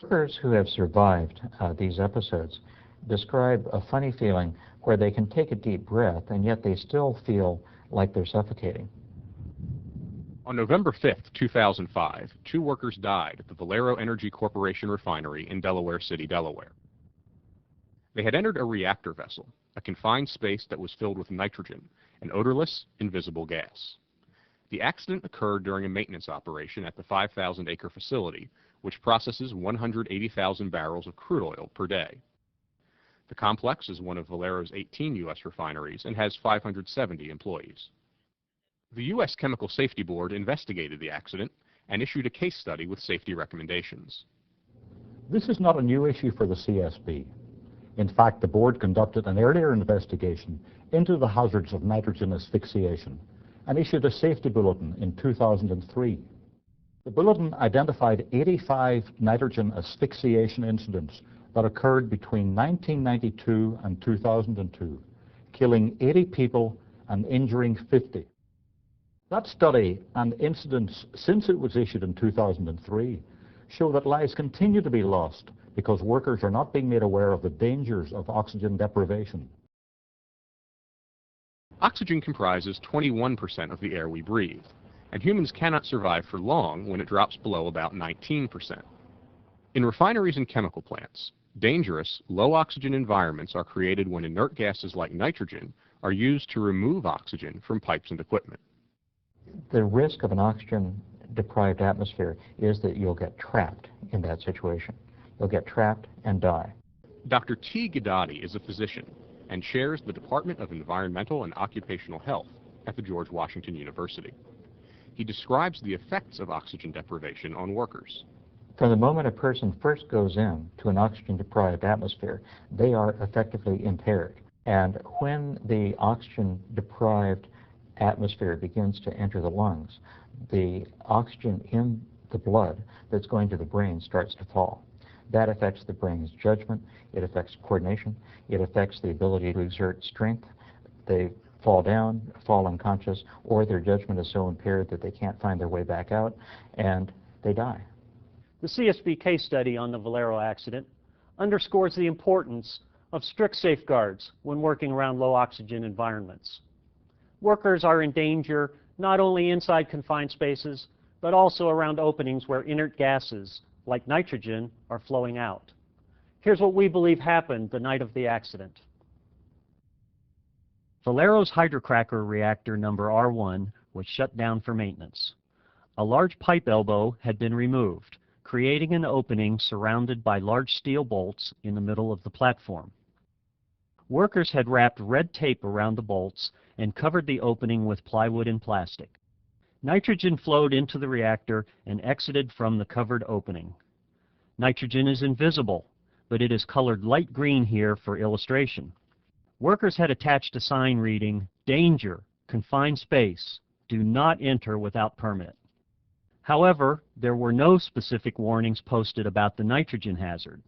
Workers who have survived these episodes describe a funny feeling where they can take a deep breath and yet they still feel like they're suffocating. On November 5, 2005, 2 workers died at the Valero Energy Corporation refinery in Delaware City, Delaware. They had entered a reactor vessel, a confined space that was filled with nitrogen, an odorless, invisible gas. The accident occurred during a maintenance operation at the 5,000-acre facility, which processes 180,000 barrels of crude oil per day. The complex is one of Valero's 18 U.S. refineries and has 570 employees. The U.S. Chemical Safety Board investigated the accident and issued a case study with safety recommendations. This is not a new issue for the CSB. In fact, the board conducted an earlier investigation into the hazards of nitrogen asphyxiation and issued a safety bulletin in 2003. The bulletin identified 85 nitrogen asphyxiation incidents that occurred between 1992 and 2002, killing 80 people and injuring 50. That study and incidents since it was issued in 2003 show that lives continue to be lost because workers are not being made aware of the dangers of oxygen deprivation. Oxygen comprises 21% of the air we breathe, and humans cannot survive for long when it drops below about 19%. In refineries and chemical plants, dangerous, low-oxygen environments are created when inert gases like nitrogen are used to remove oxygen from pipes and equipment. The risk of an oxygen-deprived atmosphere is that you'll get trapped in that situation. You'll get trapped and die. Dr. T. Guidotti is a physician and chairs the Department of Environmental and Occupational Health at the George Washington University. He describes the effects of oxygen deprivation on workers. From the moment a person first goes in to an oxygen-deprived atmosphere, they are effectively impaired. And when the oxygen-deprived atmosphere begins to enter the lungs, the oxygen in the blood that's going to the brain starts to fall. That affects the brain's judgment, it affects coordination, it affects the ability to exert strength. They fall down, fall unconscious, or their judgment is so impaired that they can't find their way back out, and they die. The CSB case study on the Valero accident underscores the importance of strict safeguards when working around low oxygen environments. Workers are in danger not only inside confined spaces, but also around openings where inert gases, like nitrogen, are flowing out. Here's what we believe happened the night of the accident. Valero's hydrocracker reactor number R1 was shut down for maintenance. A large pipe elbow had been removed, creating an opening surrounded by large steel bolts in the middle of the platform. Workers had wrapped red tape around the bolts and covered the opening with plywood and plastic. Nitrogen flowed into the reactor and exited from the covered opening. Nitrogen is invisible, but it is colored light green here for illustration. Workers had attached a sign reading, "Danger, confined space, do not enter without permit." However, there were no specific warnings posted about the nitrogen hazard.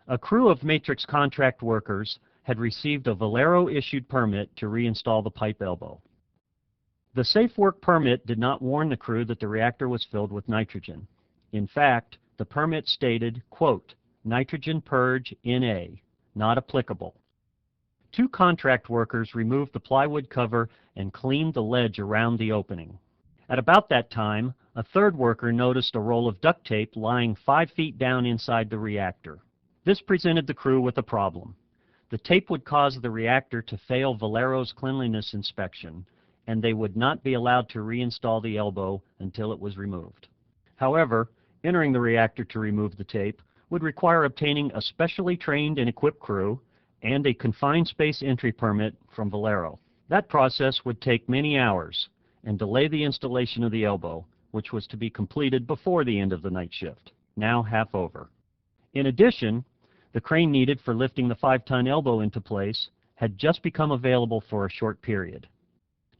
A crew of Matrix contract workers had received a Valero-issued permit to reinstall the pipe elbow. The Safe Work permit did not warn the crew that the reactor was filled with nitrogen. In fact, the permit stated, quote, "Nitrogen purge NA, not applicable." 2 contract workers removed the plywood cover and cleaned the ledge around the opening. At about that time, a 3rd worker noticed a roll of duct tape lying 5 feet down inside the reactor. This presented the crew with a problem. The tape would cause the reactor to fail Valero's cleanliness inspection, and they would not be allowed to reinstall the elbow until it was removed. However, entering the reactor to remove the tape would require obtaining a specially trained and equipped crew and a confined space entry permit from Valero. That process would take many hours and delay the installation of the elbow, which was to be completed before the end of the night shift, now half over. In addition, the crane needed for lifting the 5-ton elbow into place had just become available for a short period.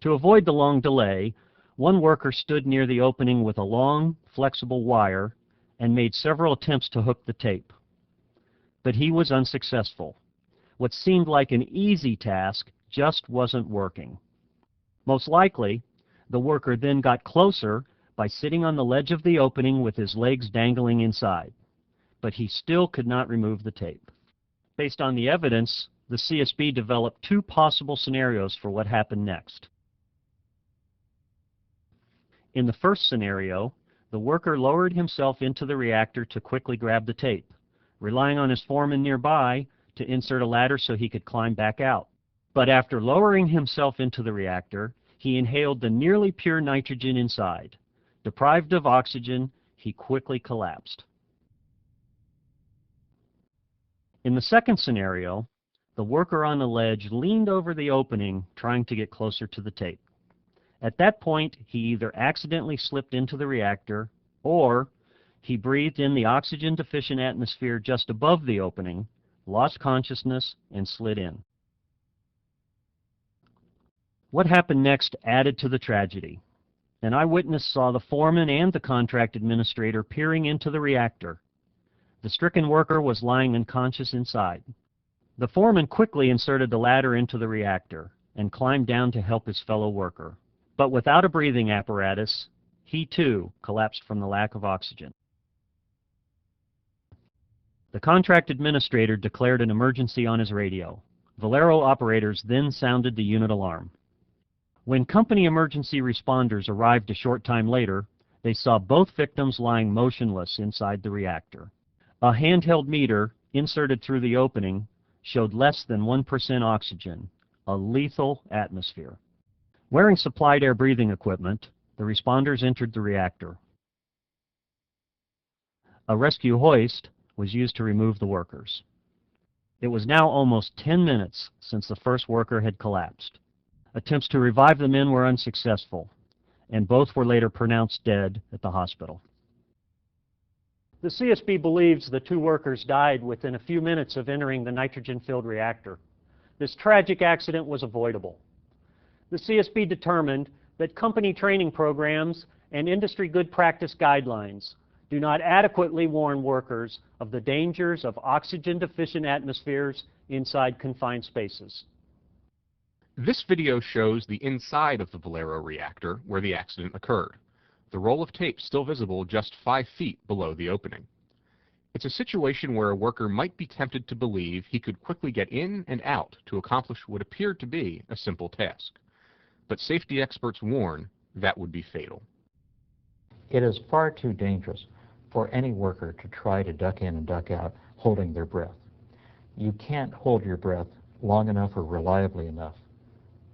To avoid the long delay, one worker stood near the opening with a long, flexible wire and made several attempts to hook the tape. But he was unsuccessful. What seemed like an easy task just wasn't working. Most likely, the worker then got closer by sitting on the ledge of the opening with his legs dangling inside, but he still could not remove the tape. Based on the evidence, the CSB developed two possible scenarios for what happened next. In the first scenario, the worker lowered himself into the reactor to quickly grab the tape, relying on his foreman nearby to insert a ladder so he could climb back out. But after lowering himself into the reactor, he inhaled the nearly pure nitrogen inside. Deprived of oxygen, he quickly collapsed. In the second scenario, the worker on the ledge leaned over the opening trying to get closer to the tape. At that point, he either accidentally slipped into the reactor or he breathed in the oxygen-deficient atmosphere just above the opening, lost consciousness, and slid in. What happened next added to the tragedy. An eyewitness saw the foreman and the contract administrator peering into the reactor. The stricken worker was lying unconscious inside. The foreman quickly inserted the ladder into the reactor and climbed down to help his fellow worker. But without a breathing apparatus, he too collapsed from the lack of oxygen. The contract administrator declared an emergency on his radio. Valero operators then sounded the unit alarm. When company emergency responders arrived a short time later, they saw both victims lying motionless inside the reactor. A handheld meter inserted through the opening showed less than 1% oxygen, a lethal atmosphere. Wearing supplied air breathing equipment, the responders entered the reactor. A rescue hoist was used to remove the workers. It was now almost 10 minutes since the first worker had collapsed. Attempts to revive the men were unsuccessful, and both were later pronounced dead at the hospital. The CSB believes the two workers died within a few minutes of entering the nitrogen-filled reactor. This tragic accident was avoidable. The CSB determined that company training programs and industry good practice guidelines do not adequately warn workers of the dangers of oxygen-deficient atmospheres inside confined spaces. This video shows the inside of the Valero reactor where the accident occurred. The roll of tape still visible just 5 feet below the opening. It's a situation where a worker might be tempted to believe he could quickly get in and out to accomplish what appeared to be a simple task. But safety experts warn that would be fatal. It is far too dangerous for any worker to try to duck in and duck out holding their breath. You can't hold your breath long enough or reliably enough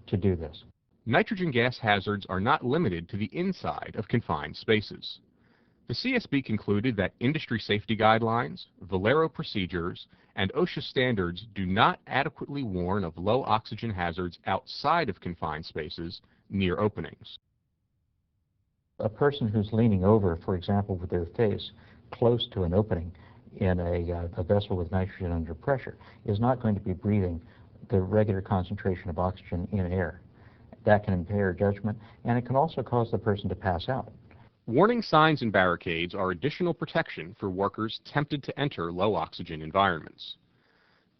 to do this. Nitrogen gas hazards are not limited to the inside of confined spaces. The CSB concluded that industry safety guidelines, Valero procedures, and OSHA standards do not adequately warn of low oxygen hazards outside of confined spaces near openings. A person who's leaning over, for example, with their face close to an opening in a vessel with nitrogen under pressure is not going to be breathing the regular concentration of oxygen in air. That can impair judgment, and it can also cause the person to pass out. Warning signs and barricades are additional protection for workers tempted to enter low oxygen environments.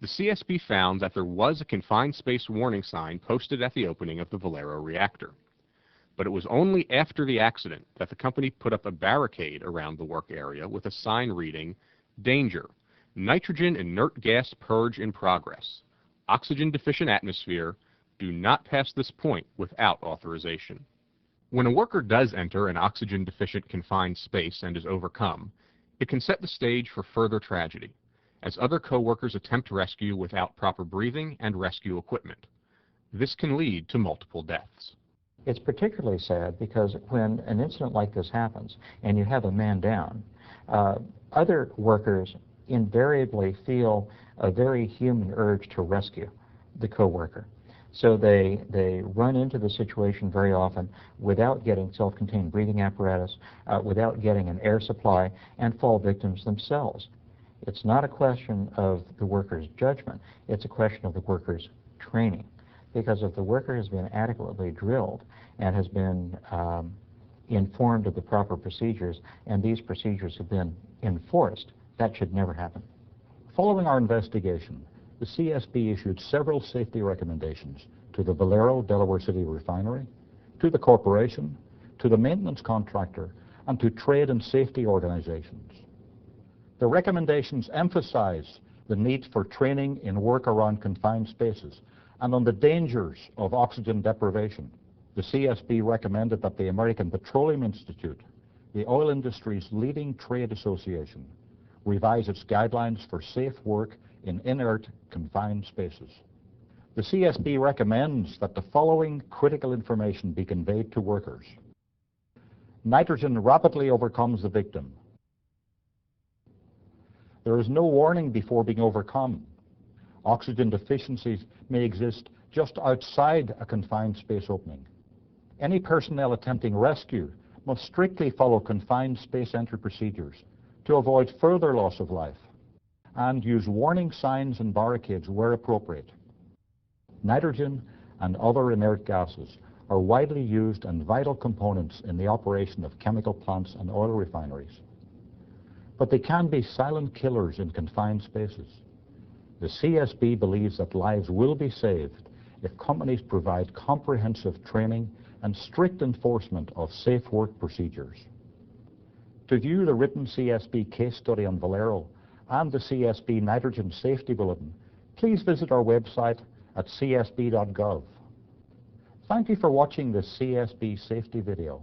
The CSB found that there was a confined space warning sign posted at the opening of the Valero reactor. But it was only after the accident that the company put up a barricade around the work area with a sign reading, "Danger, nitrogen inert gas purge in progress. Oxygen deficient atmosphere, do not pass this point without authorization." When a worker does enter an oxygen deficient confined space and is overcome, it can set the stage for further tragedy, as other co-workers attempt rescue without proper breathing and rescue equipment. This can lead to multiple deaths. It's particularly sad because when an incident like this happens and you have a man down, other workers invariably feel a very human urge to rescue the co-worker. So they run into the situation very often without getting self-contained breathing apparatus, without getting an air supply, and fall victims themselves. It's not a question of the worker's judgment, it's a question of the worker's training. Because if the worker has been adequately drilled and has been informed of the proper procedures, and these procedures have been enforced, that should never happen. Following our investigation, the CSB issued several safety recommendations to the Valero Delaware City Refinery, to the corporation, to the maintenance contractor, and to trade and safety organizations. The recommendations emphasize the need for training in work around confined spaces and on the dangers of oxygen deprivation. The CSB recommended that the American Petroleum Institute, the oil industry's leading trade association, revise its guidelines for safe work in inert, confined spaces. The CSB recommends that the following critical information be conveyed to workers. Nitrogen rapidly overcomes the victim. There is no warning before being overcome. Oxygen deficiencies may exist just outside a confined space opening. Any personnel attempting rescue must strictly follow confined space entry procedures to avoid further loss of life, and use warning signs and barricades where appropriate. Nitrogen and other inert gases are widely used and vital components in the operation of chemical plants and oil refineries. But they can be silent killers in confined spaces. The CSB believes that lives will be saved if companies provide comprehensive training and strict enforcement of safe work procedures. To view the written CSB case study on Valero and the CSB Nitrogen Safety Bulletin, please visit our website at csb.gov. Thank you for watching this CSB safety video.